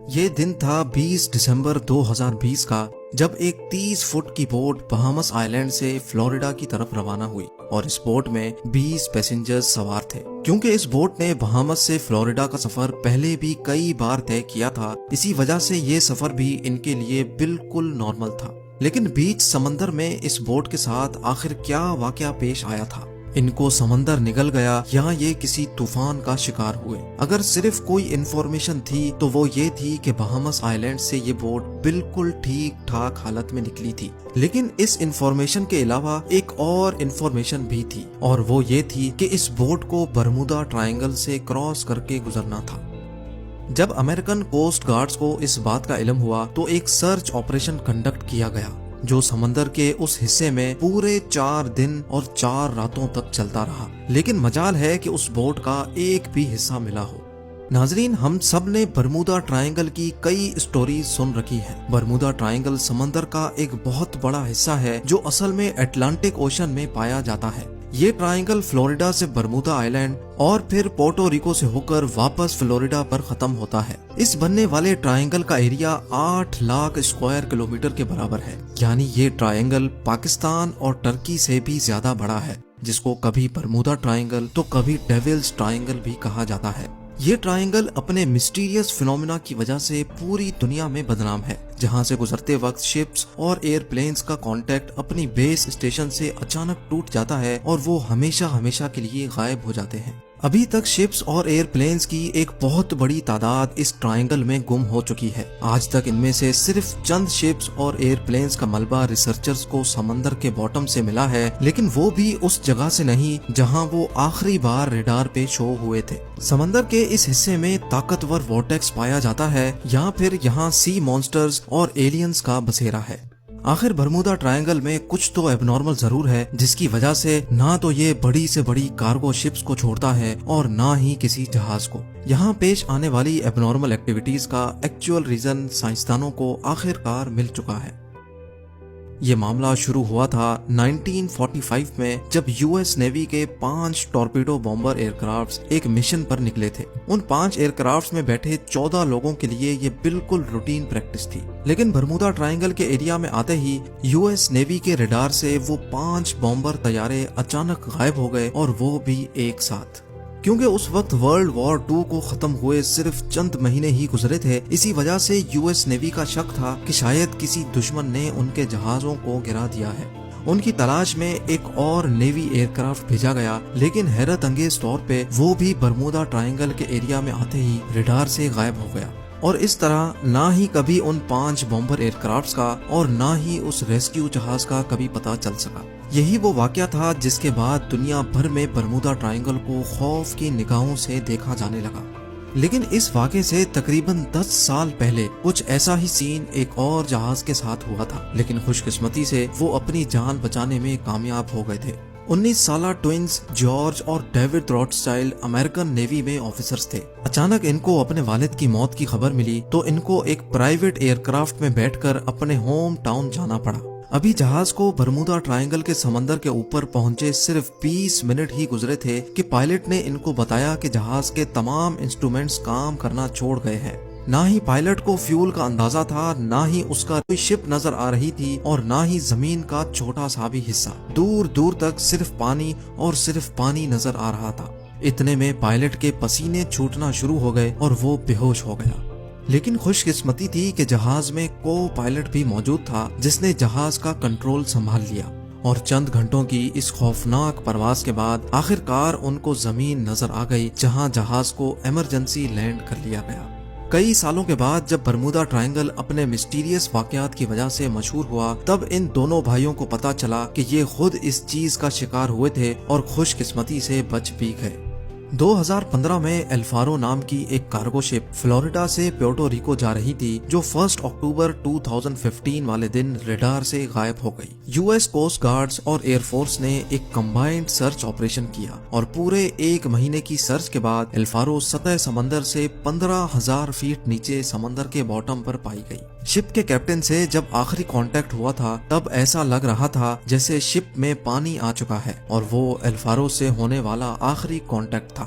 یہ دن تھا 20 دسمبر 2020 کا، جب ایک 30 فٹ کی بوٹ بہامس آئلینڈ سے فلوریڈا کی طرف روانہ ہوئی اور اس بوٹ میں 20 پیسنجرز سوار تھے۔ کیونکہ اس بوٹ نے بہامس سے فلوریڈا کا سفر پہلے بھی کئی بار طے کیا تھا، اسی وجہ سے یہ سفر بھی ان کے لیے بالکل نارمل تھا۔ لیکن بیچ سمندر میں اس بوٹ کے ساتھ آخر کیا واقعہ پیش آیا تھا؟ ان کو سمندر نگل گیا یا یہ کسی طوفان کا شکار ہوئے؟ اگر صرف کوئی انفارمیشن تھی تو وہ یہ تھی کہ بہامس آئلینڈ سے یہ بوٹ بالکل ٹھیک ٹھاک حالت میں نکلی تھی۔ لیکن اس انفارمیشن کے علاوہ ایک اور انفارمیشن بھی تھی، اور وہ یہ تھی کہ اس بوٹ کو برمودا ٹرائنگل سے کراس کر کے گزرنا تھا۔ جب امریکن کوسٹ گارڈز کو اس بات کا علم ہوا تو ایک سرچ آپریشن کنڈکٹ کیا گیا، جو سمندر کے اس حصے میں پورے 4 دن اور 4 راتوں تک چلتا رہا، لیکن مجال ہے کہ اس بوٹ کا ایک بھی حصہ ملا ہو۔ ناظرین، ہم سب نے برمودا ٹرائنگل کی کئی اسٹوریز سن رکھی ہیں۔ برمودا ٹرائنگل سمندر کا ایک بہت بڑا حصہ ہے جو اصل میں اٹلانٹک اوشن میں پایا جاتا ہے۔ یہ ٹرائنگل فلوریڈا سے برمودا آئلینڈ اور پھر پورٹو ریکو سے ہو کر واپس فلوریڈا پر ختم ہوتا ہے۔ اس بننے والے ٹرائنگل کا ایریا 8 لاکھ اسکوائر کلومیٹر کے برابر ہے، یعنی یہ ٹرائنگل پاکستان اور ترکی سے بھی زیادہ بڑا ہے، جس کو کبھی برمودا ٹرائنگل تو کبھی ڈیولز ٹرائنگل بھی کہا جاتا ہے۔ یہ ٹرائنگل اپنے مسٹیریس فینومینا کی وجہ سے پوری دنیا میں بدنام ہے، جہاں سے گزرتے وقت شپس اور ایئر پلینز کا کانٹیکٹ اپنی بیس اسٹیشن سے اچانک ٹوٹ جاتا ہے اور وہ ہمیشہ کے لیے غائب ہو جاتے ہیں۔ ابھی تک شپس اور ایئر پلینز کی ایک بہت بڑی تعداد اس ٹرائنگل میں گم ہو چکی ہے۔ آج تک ان میں سے صرف چند شپس اور ایئر پلینز کا ملبہ ریسرچرز کو سمندر کے باٹم سے ملا ہے، لیکن وہ بھی اس جگہ سے نہیں جہاں وہ آخری بار ریڈار پہ شو ہوئے تھے۔ سمندر کے اس حصے میں طاقتور وارٹیکس پایا جاتا ہے یا پھر یہاں سی مانسٹرز اور ایلینز کا بسیرا ہے۔ آخر برمودا ٹرائنگل میں کچھ تو ایب نارمل ضرور ہے، جس کی وجہ سے نہ تو یہ بڑی سے بڑی کارگو شپس کو چھوڑتا ہے اور نہ ہی کسی جہاز کو۔ یہاں پیش آنے والی ایب نارمل ایکٹیویٹیز کا ایکچوئل ریزن سائنسدانوں کو آخر کار مل چکا ہے۔ یہ معاملہ شروع ہوا تھا 1945 میں، جب یو ایس نیوی کے 5 ٹورپیڈو بامبر ایئر کرافٹس ایک مشن پر نکلے تھے۔ ان 5 ایئر کرافٹس میں بیٹھے 14 لوگوں کے لیے یہ بالکل روٹین پریکٹس تھی، لیکن برمودا ٹرائنگل کے ایریا میں آتے ہی یو ایس نیوی کے ریڈار سے وہ 5 بامبر طیارے اچانک غائب ہو گئے، اور وہ بھی ایک ساتھ۔ کیونکہ اس وقت ورلڈ وار 2 کو ختم ہوئے صرف چند مہینے ہی گزرے تھے، اسی وجہ سے یو ایس نیوی کا شک تھا کہ شاید کسی دشمن نے ان کے جہازوں کو گرا دیا ہے۔ ان کی تلاش میں ایک اور نیوی ایئر کرافٹ بھیجا گیا، لیکن حیرت انگیز طور پہ وہ بھی برمودا ٹرائنگل کے ایریا میں آتے ہی ریڈار سے غائب ہو گیا، اور اس طرح نہ ہی کبھی ان 5 بامبر ایئر کرافٹس کا اور نہ ہی اس ریسکیو جہاز کا کبھی پتہ چل سکا۔ یہی وہ واقعہ تھا جس کے بعد دنیا بھر میں برمودا ٹرائنگل کو خوف کی نگاہوں سے دیکھا جانے لگا۔ لیکن اس واقعے سے تقریباً 10 سال پہلے کچھ ایسا ہی سین ایک اور جہاز کے ساتھ ہوا تھا، لیکن خوش قسمتی سے وہ اپنی جان بچانے میں کامیاب ہو گئے تھے۔ 19 سالہ ٹوئنز جارج اور ڈیوڈ روتھسچائلڈ امریکن نیوی میں آفیسرز تھے۔ اچانک ان کو اپنے والد کی موت کی خبر ملی تو ان کو ایک پرائیویٹ ایئر کرافٹ میں بیٹھ کر اپنے ہوم ٹاؤن جانا پڑا۔ ابھی جہاز کو برمودا ٹرائنگل کے سمندر کے اوپر پہنچے صرف 20 منٹ ہی گزرے تھے کہ پائلٹ نے ان کو بتایا کہ جہاز کے تمام انسٹرومنٹس کام کرنا چھوڑ گئے ہیں۔ نہ ہی پائلٹ کو فیول کا اندازہ تھا، نہ ہی اس کا کوئی شپ نظر آ رہی تھی، اور نہ ہی زمین کا چھوٹا سا بھی حصہ۔ دور دور تک صرف پانی اور صرف پانی نظر آ رہا تھا۔ اتنے میں پائلٹ کے پسینے چھوٹنا شروع ہو گئے اور وہ بے ہوش ہو گیا۔ لیکن خوش قسمتی تھی کہ جہاز میں کو پائلٹ بھی موجود تھا، جس نے جہاز کا کنٹرول سنبھال لیا، اور چند گھنٹوں کی اس خوفناک پرواز کے بعد آخر کار ان کو زمین نظر آ گئی، جہاں جہاز کو ایمرجنسی لینڈ کر لیا گیا۔ کئی سالوں کے بعد جب برمودا ٹرائنگل اپنے مسٹیریس واقعات کی وجہ سے مشہور ہوا، تب ان دونوں بھائیوں کو پتا چلا کہ یہ خود اس چیز کا شکار ہوئے تھے اور خوش قسمتی سے بچ بھی گئے۔ 2015 میں الفارو نام کی ایک کارگو شپ فلوریڈا سے پورٹو ریکو جا رہی تھی، جو 1 اکتوبر 2015 والے دن ریڈار سے غائب ہو گئی۔ یو ایس کوسٹ گارڈز اور ایئر فورس نے ایک کمبائنڈ سرچ آپریشن کیا، اور پورے 1 مہینے کی سرچ کے بعد الفارو سطح سمندر سے 15,000 فیٹ نیچے سمندر کے باٹم پر پائی گئی۔ شپ کے کیپٹن سے جب آخری کانٹیکٹ ہوا تھا تب ایسا لگ رہا تھا جیسے شپ میں پانی آ چکا ہے، اور وہ الفارو سے ہونے والا آخری کانٹیکٹ تھا۔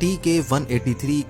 TK-183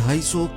250